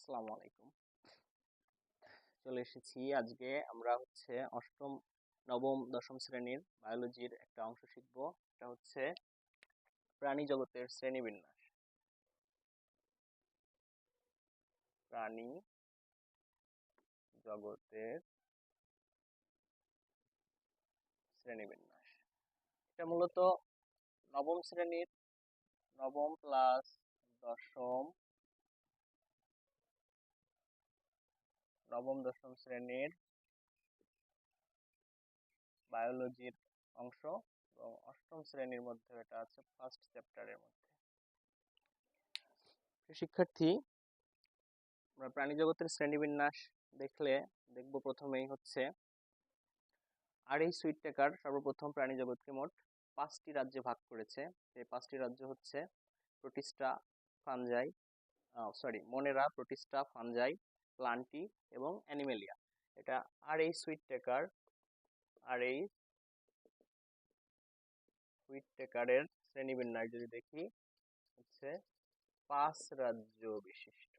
আসসালামু আলাইকুম। চলে এসেছি। আজকে আমরা অষ্টম, নবম, দশম শ্রেণীর বায়োলজির একটা অংশ শিখব। এটা হচ্ছে প্রাণী জগতের শ্রেণীবিন্যাস। প্রাণী জগতের শ্রেণীবিন্যাস। এটা মূলত নবম শ্রেণীর, নবম প্লাস দশম, নবম দশম শ্রেণীর বায়োলজির অংশ এবং অষ্টম শ্রেণীর মধ্যে এটা আছে ফার্স্ট চ্যাপ্টারের মধ্যে। শিক্ষার্থী, আমরা প্রাণী জগতের শ্রেণীবিন্যাস দেখব প্রথমেই আরএইচ হুইটেকার সর্বপ্রথম প্রাণী জগৎকে মোট 5টি রাজ্যে ভাগ করেছে। এই 5টি রাজ্য হচ্ছে Protista, fungi, মনেরা, Protista, fungi, plenty এবং অ্যানিমেলিয়া। এটা আরএইচ হুইটেকারের শ্রেণীবিন্যাস যদি দেখি, হচ্ছে 5 রাজ্য বিশিষ্ট।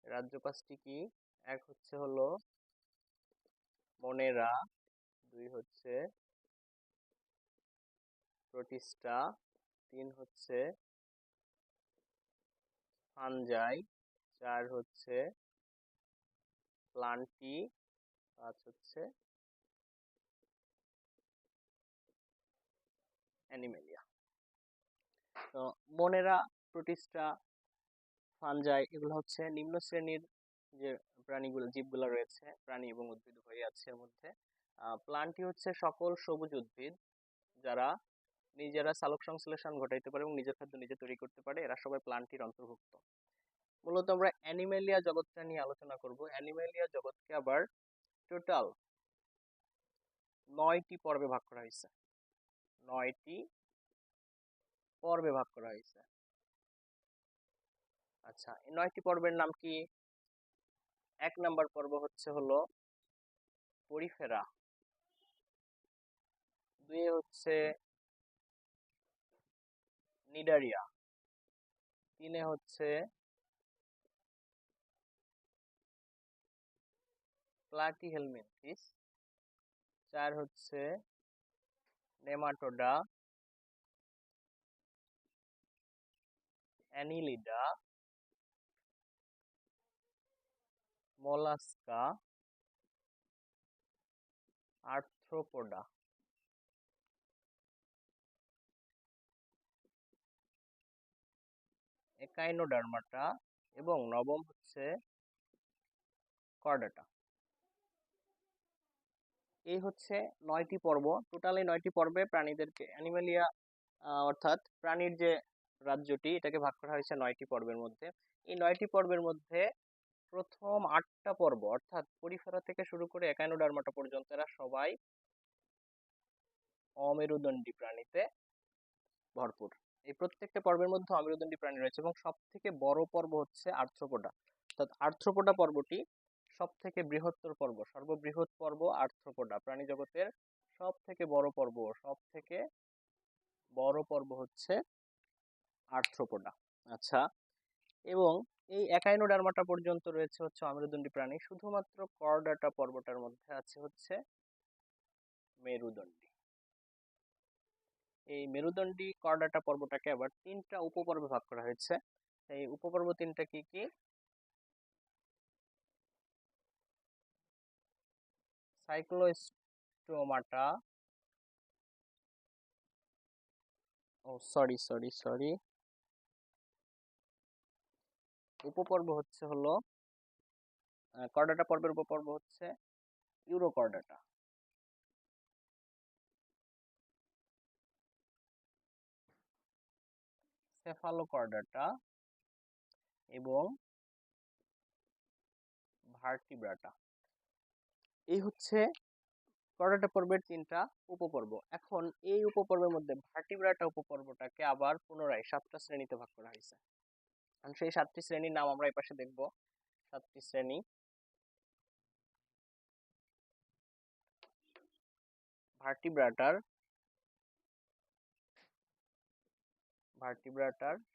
রাজ্য 5টি কি? এক হলো মনেরা, 2 হচ্ছে প্রোটিস্টা, 3 হচ্ছে ফানজাই, 4 হচ্ছে প্লান্টি, 5 হচ্ছে অ্যানিমেলিয়া। তো মনেরা, প্রোটিস্টা, ফানজাই এগুলো হচ্ছে নিম্ন শ্রেণীর যে জীবগুলো রয়েছে, প্রাণী এবং উদ্ভিদ উভয়ই আছে এর মধ্যে। প্লান্টি হচ্ছে সকল সবুজ উদ্ভিদ যারা নিজেরা সালোক সংশ্লেষণ ঘটাইতে পারে এবং নিজের খাদ্য নিজে তৈরি করতে পারে, এরা সবাই প্লান্টির অন্তর্ভুক্ত। মূলত আমরা অ্যানিমেলিয়া জগৎটা নিয়ে আলোচনা করব। অ্যানিমেলিয়া জগৎকে আবার টোটাল 9টি পর্বে ভাগ করা হয়েছে। 9টি পর্বে ভাগ করা হয়েছে। আচ্ছা, এই 9টি পর্বের নাম কি? 1 নাম্বার পর্ব হলো পরিফেরা, 2 হচ্ছে নিডারিয়া, 3 হচ্ছে প্লাটিহেলমিনথিস, 4 হচ্ছে nematoda, Annelida, mollusca, arthropoda. Echinodermata এবং নবম হচ্ছে কর্ডাটা। এই হচ্ছে 9টি পর্ব। টোটাল এই 9টি পর্বে প্রাণীদেরকে অ্যানিমেলিয়া অর্থাৎ প্রাণীর যে রাজ্যটি, এটাকে ভাগ করা হয়েছে 9টি পর্বের মধ্যে। এই 9টি পর্বের মধ্যে প্রথম 8টা পর্ব অর্থাৎ পরিফেরা থেকে শুরু করে একাইনোডার্মাটা পর্যন্ত এরা সবাই অমেরুদণ্ডী প্রাণীতে ভরপুর। এই প্রত্যেকটা পর্বের মধ্যে অমেরুদণ্ডী প্রাণী রয়েছে এবং সব থেকে বড় পর্ব হচ্ছে আর্থ্রোপোডা। অর্থাৎ আর্থ্রোপোডা পর্বটি সব থেকে বৃহত্তর পর্ব, সর্ববৃহৎ পর্ব আর্থ্রোপোডা। প্রাণী জগতের সব থেকে বড় পর্ব হচ্ছে আর্থ্রোপোডা। আচ্ছা, এবং এই একাইনোডার্মাটা পর্যন্ত রয়েছে অমেরুদণ্ডী প্রাণী। শুধুমাত্র কর্ডাটা পর্বটার মধ্যে আছে মেরুদণ্ডী। এই মেরুদণ্ডী কর্ডাটা পর্বটাকে আবার 3টা উপপর্বে ভাগ করা হয়েছে। এই উপপর্ব 3টা কি কি? সাইক্লোস্টোমাটা, সরি, উপপর্ব হলো কর্ডাটা পর্বের উপপর্ব হচ্ছে ইউরোকর্ডাটা। সেফালোকর্ডাটা এবং ভার্টিব্রাটা। এই হচ্ছে কর্ডাটা পর্বের 3টা উপপর্ব। এখন এই উপপর্বের মধ্যে ভার্টিব্রাটা উপপর্বটাকে আবার পুনরায় 7টা শ্রেণীতে ভাগ করা হয়েছে। সেই 7টি শ্রেণীর নাম আমরা এই পাশে দেখব। 7টি শ্রেণী: ভার্টিব্রাটার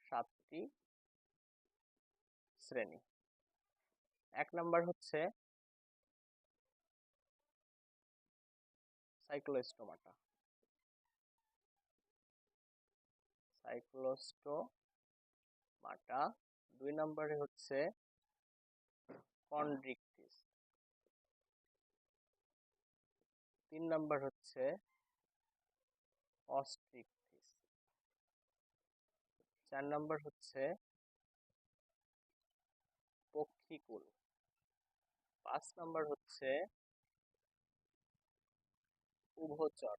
7টি শ্রেণী। 1 নাম্বার হচ্ছে সাইক্লোস্টোমাটা। 2 নম্বরে হচ্ছে কন্ড্রিকটিস। 3 নাম্বার হচ্ছে অস্ট্রিকটিস। 4 নাম্বার হচ্ছে পক্ষিকুল। 5 নাম্বার হচ্ছে উভচর।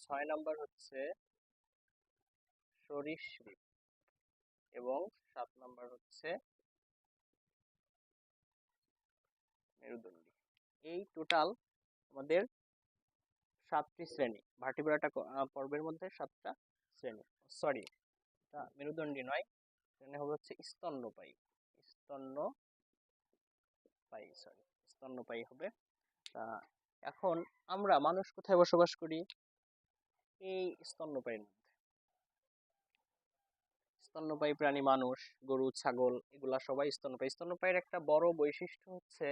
6 নাম্বার হচ্ছে সরীসৃপ এবং 7 নাম্বার হচ্ছে মেরুদণ্ডী। এই টোটাল আমাদের 7টি শ্রেণী। ভার্টিব্রাটা পর্বের মধ্যে 7টা শ্রেণী। সরি, এটা মেরুদণ্ডী নয়, এখানে হবে হচ্ছে স্তন্যপায়ী। স্তন্যপায়ী হবে। এখন আমরা মানুষ কোথায় বসবাস করি? এই স্তন্যপায়ীর মধ্যে। স্তন্যপায়ী প্রাণী মানুষ, গরু, ছাগল এগুলা সবাই স্তন্যপায়ী। স্তন্যপায়ীর একটা বড় বৈশিষ্ট্য হচ্ছে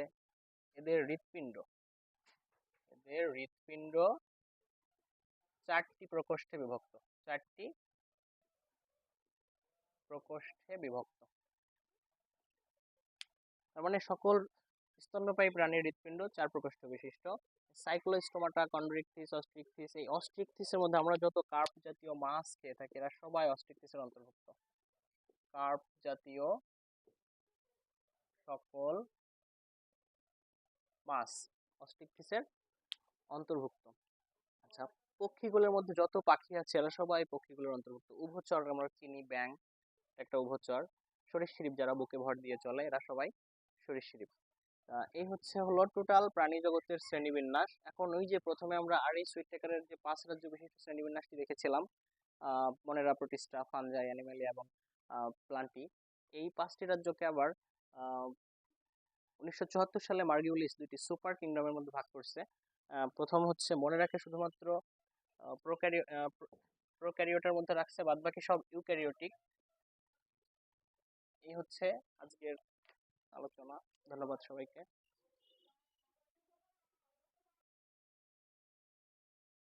এদের হৃৎপিণ্ড। 4টি প্রকোষ্ঠে বিভক্ত। 4টি প্রকোষ্ঠে বিভক্ত। তার মানে সকল স্তন্যপায়ী প্রাণীর হৃৎপিণ্ড 4 প্রকোষ্ঠ বিশিষ্ট। সাইক্লোস্টোমাটা, কন্ড্রিকটিস, অস্ট্রিকটিস। এই অস্ট্রিকটিসের মধ্যে আমরা যত কার্প জাতীয় মাছ খেয়ে থাকি এরা সবাই অস্ট্রিকটিসের অন্তর্ভুক্ত। কার্প জাতীয় সকল মাছ অস্ট্রিকটিসের অন্তর্ভুক্ত। আচ্ছা, পক্ষীগুলোর মধ্যে যত পাখি আছে এরা সবাই পক্ষীগুলোর অন্তর্ভুক্ত। উভচর আমরা চিনি, ব্যাং একটা উভচর। সরীসৃপ যারা বুকে ভর দিয়ে চলে এরা সবাই সরীসৃপ। এই হলো টোটাল প্রাণী জগতের শ্রেণীবিন্যাস। এখন ওই যে প্রথমে আমরা আরই সুইটেকারের যে 5 রাজ্য বিশিষ্ট শ্রেণীবিন্যাসটি দেখেছিলাম, মনেরা, প্রোটিস্টা, ফানজাই, অ্যানিমেলিয়া এবং প্লান্টি, এই 5টি রাজ্যকে আবার 1974 সালে মার্কিউলিস 2টি সুপার কিংডমের মধ্যে ভাগ করছে। প্রথম হচ্ছে মনেরাকে শুধুমাত্র প্রোক্যারিওটার মধ্যে রাখছে, বাদবাকি সব ইউক্যারিওটিক। এই হচ্ছে আজকের আলোচনা। ধন্যবাদ সবাইকে।